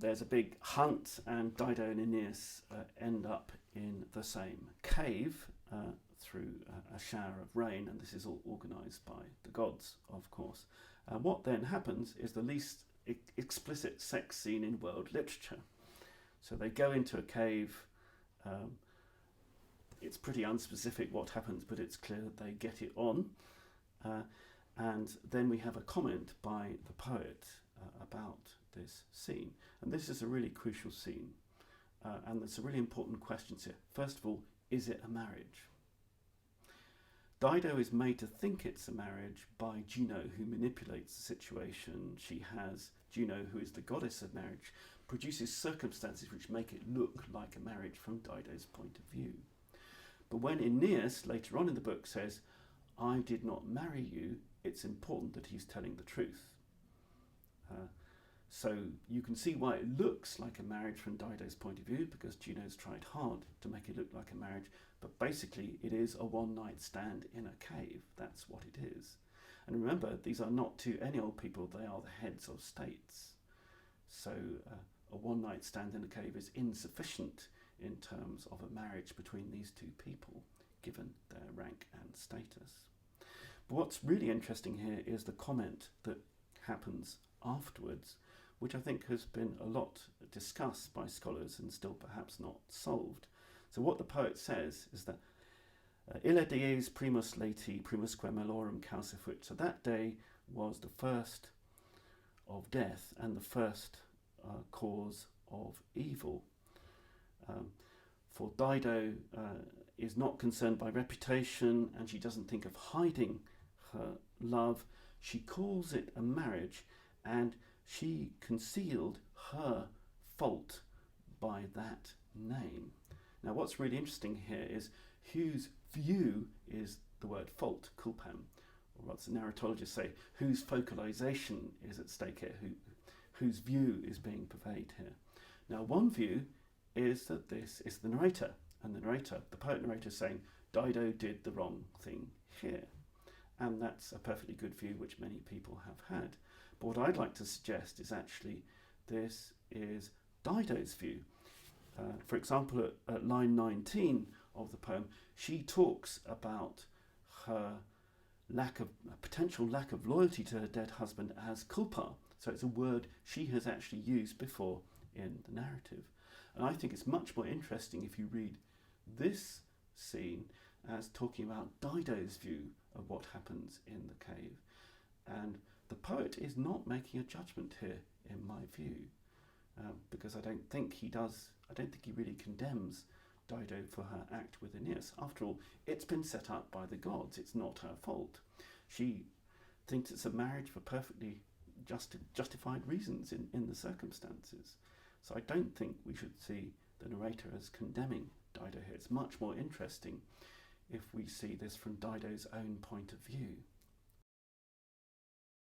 there's a big hunt, and Dido and Aeneas end up in the same cave through a shower of rain, and this is all organised by the gods, of course. What then happens is the least explicit sex scene in world literature. So they go into a cave. It's pretty unspecific what happens, but it's clear that they get it on. And then we have a comment by the poet about this scene. And this is a really crucial scene. And there's some really important questions here. First of all, is it a marriage? Dido is made to think it's a marriage by Juno, who manipulates the situation. She has Juno, who is the goddess of marriage, produces circumstances which make it look like a marriage from Dido's point of view. But when Aeneas, later on in the book, says, "I did not marry you," it's important that he's telling the truth. So you can see why it looks like a marriage from Dido's point of view, because Juno's tried hard to make it look like a marriage, but basically it is a one-night stand in a cave. That's what it is. And remember, these are not two any old people, they are the heads of states. So a one-night stand in a cave is insufficient in terms of a marriage between these two people, given their rank and status. But what's really interesting here is the comment that happens afterwards, which I think has been a lot discussed by scholars and still perhaps not solved. So what the poet says is that Ille dies primus lati primusque melorum calcifuit. So that day was the first of death and the first cause of evil. For Dido is not concerned by reputation, and she doesn't think of hiding her love. She calls it a marriage, and she concealed her fault by that name. Now what's really interesting here is whose view is the word fault, culpam, or what's the narratologists say, whose focalization is at stake here, whose view is being purveyed here. Now one view is that this is the narrator, and the poet narrator, is saying Dido did the wrong thing here. And that's a perfectly good view which many people have had. But what I'd like to suggest is actually this is Dido's view. For example, at line 19 of the poem, she talks about her potential lack of loyalty to her dead husband as culpa. So it's a word she has actually used before in the narrative. And I think it's much more interesting if you read this scene as talking about Dido's view of what happens in the cave. And the poet is not making a judgment here, in my view, because I don't think he really condemns Dido for her act with Aeneas. After all, it's been set up by the gods, it's not her fault. She thinks it's a marriage for perfectly justified reasons in the circumstances. So I don't think we should see the narrator as condemning Dido here. It's much more interesting if we see this from Dido's own point of view.